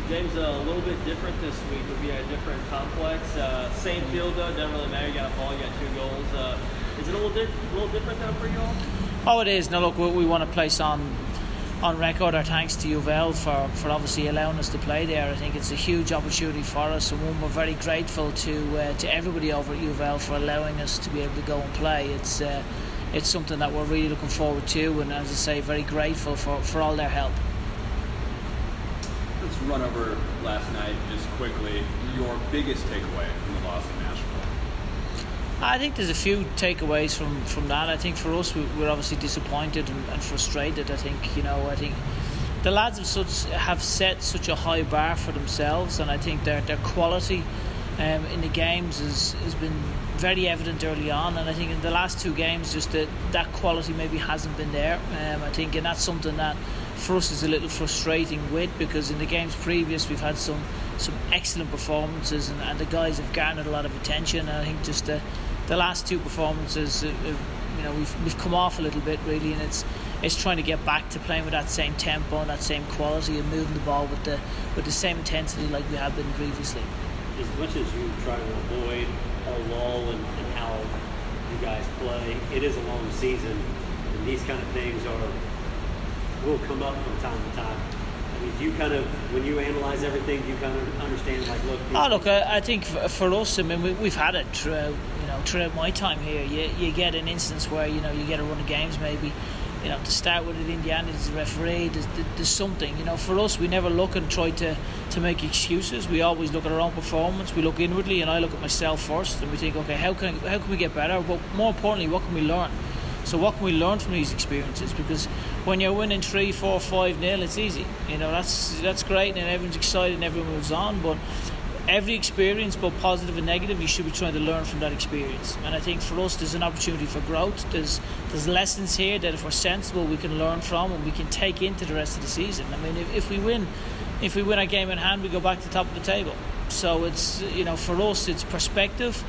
Game's a little bit different this week. It'll be a different complex. Same field though, doesn't really matter. You got a ball, you got 2 goals. Is it a little different though for you all? Oh, it is. Now look, we want to place on record our thanks to UVL for obviously allowing us to play there. I think it's a huge opportunity for us, and one we're very grateful to everybody over at UVL for allowing us to be able to go and play. It's something that we're really looking forward to, and as I say, very grateful for all their help. Let's run over last night just quickly. Your biggest takeaway from the loss in Nashville? I think there's a few takeaways from that. I think for us, we're obviously disappointed and frustrated. I think the lads have set such a high bar for themselves, and I think their quality in the games has been very evident early on. And I think in the last 2 games, just that quality maybe hasn't been there. I think, and that's something that for us is a little frustrating because in the games previous we've had some excellent performances, and the guys have garnered a lot of attention. And I think just the last 2 performances, we've come off a little bit really, and it's trying to get back to playing with that same tempo and that same quality and moving the ball with the same intensity like we have been previously. As much as you try to avoid a lull in how you guys play, it is a long season, and these kind of things will come up from time to time. I mean, do you kind of, when you analyze everything, do you kind of understand, like, look? I think for us, I mean, we've had it throughout my time here. You get an instance where you get a run of games maybe. To start with, at Indiana, there's a referee. There's something. For us, we never look and try to make excuses. We always look at our own performance. We look inwardly, and I look at myself first, and we think, okay, how can we get better? But more importantly, what can we learn? So what can we learn from these experiences? Because when you're winning 3, 4, 5-0, it's easy. That's great, and everyone's excited and everyone moves on. But every experience, both positive and negative, you should be trying to learn from that experience. And I think for us, there's an opportunity for growth. There's lessons here that if we're sensible, we can learn from and we can take into the rest of the season. I mean, if we win our game in hand, we go back to the top of the table. So it's for us, it's perspective,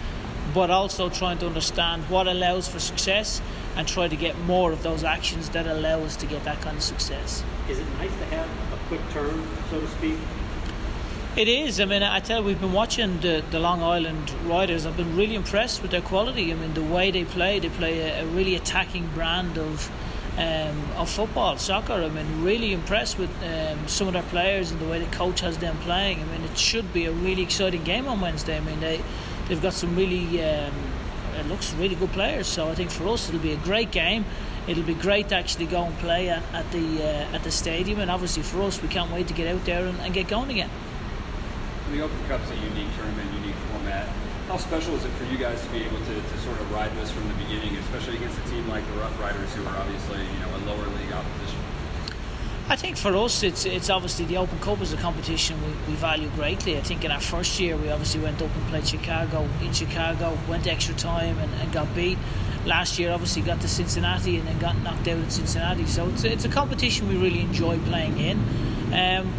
but also trying to understand what allows for success and try to get more of those actions that allow us to get that kind of success. Is it nice to have a quick turn, so to speak? It is. I mean, I tell you, we've been watching the Long Island Riders. I've been really impressed with their quality. I mean, the way they play a really attacking brand of football, soccer. I mean, really impressed with some of their players and the way the coach has them playing. I mean, it should be a really exciting game on Wednesday. I mean, they've got some really, it looks really good players. So I think for us, it'll be a great game. It'll be great to actually go and play at the stadium. And obviously for us, we can't wait to get out there and get going again. The Open Cup's a unique tournament, unique format. How special is it for you guys to be able to sort of ride this from the beginning, especially against a team like the Rough Riders, who are obviously a lower league opposition? I think for us, it's obviously the Open Cup is a competition we value greatly. I think in our first year, we obviously went up and played Chicago, went to extra time and got beat. Last year, obviously, got to Cincinnati and then got knocked out at Cincinnati. So it's a competition we really enjoy playing in.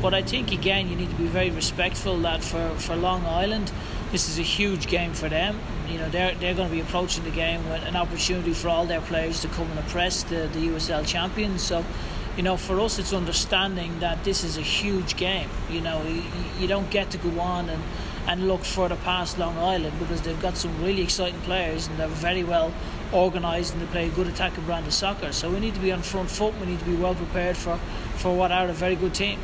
But I think, again, you need to be very respectful that for Long Island, this is a huge game for them. They're going to be approaching the game with an opportunity for all their players to come and impress the USL champions. So, for us, it's understanding that this is a huge game. You don't get to go on and look further past Long Island because they've got some really exciting players and they're very well organised and they play a good attacking brand of soccer. So we need to be on front foot. We need to be well prepared for what are a very good team.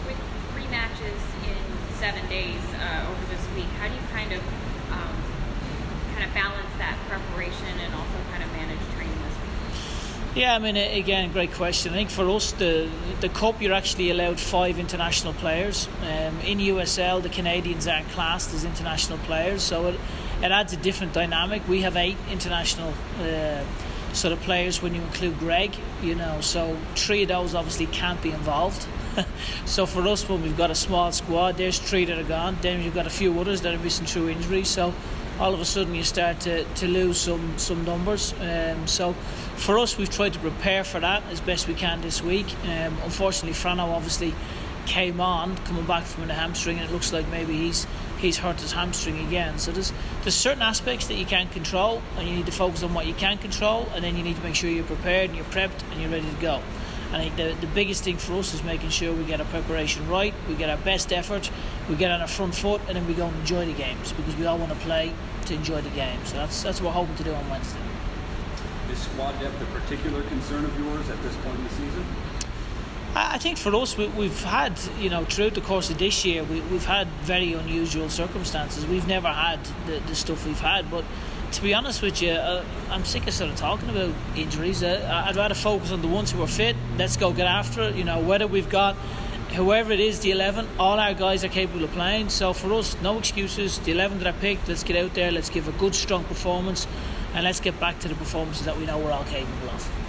With 3 matches in 7 days over this week, how do you kind of balance that preparation and also kind of manage training this week? Yeah, I mean, again, great question. I think for us, the Cup, you're actually allowed 5 international players. In USL, the Canadians aren't classed as international players, so it adds a different dynamic. We have 8 international sort of players when you include Greg, so 3 of those obviously can't be involved. So for us, when we've got a small squad, there's 3 that are gone. Then you've got a few others that are missing through injury. So all of a sudden you start to lose some numbers. So for us, we've tried to prepare for that as best we can this week. Unfortunately, Frano obviously coming back from a hamstring, and it looks like maybe he's hurt his hamstring again. So there's certain aspects that you can't control, and you need to focus on what you can control, and then you need to make sure you're prepared and you're prepped and you're ready to go. I think the biggest thing for us is making sure we get our preparation right, we get our best effort, we get on our front foot, and then we go and enjoy the games, because we all want to play to enjoy the game. So that's what we're hoping to do on Wednesday. Is squad depth a particular concern of yours at this point in the season? I think for us, we've had, throughout the course of this year, we've had very unusual circumstances. We've never had the stuff we've had, but to be honest with you, I'm sick of sort of talking about injuries. I'd rather focus on the ones who are fit. Let's go get after it. Whether we've got whoever it is, the 11, all our guys are capable of playing. So for us, no excuses. The 11 that I picked, let's get out there, let's give a good, strong performance, and let's get back to the performances that we know we're all capable of.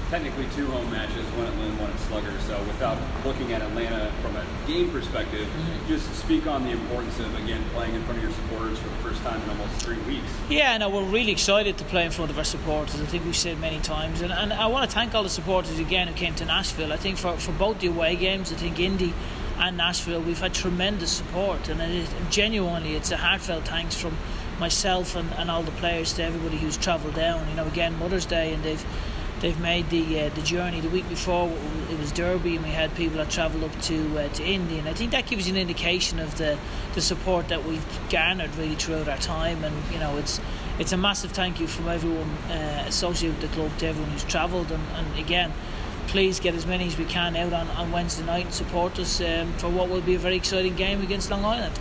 Technically 2 home matches, one at Lynn, one at Slugger. So without looking at Atlanta from a game perspective, just speak on the importance of, again, playing in front of your supporters for the first time in almost 3 weeks. Yeah, no, we're really excited to play in front of our supporters. I think we've said many times. And I want to thank all the supporters, again, who came to Nashville. I think for both the away games, I think Indy and Nashville, we've had tremendous support. And genuinely, it's a heartfelt thanks from myself and all the players to everybody who's travelled down. Again, Mother's Day, and they've made the journey. The week before it was Derby, and we had people that travelled up to Indy, and I think that gives you an indication of the support that we've garnered really throughout our time. And it's a massive thank you from everyone associated with the club to everyone who's travelled, and again, please get as many as we can out on Wednesday night and support us for what will be a very exciting game against Long Island.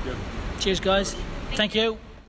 Good. Cheers, guys. Thank you.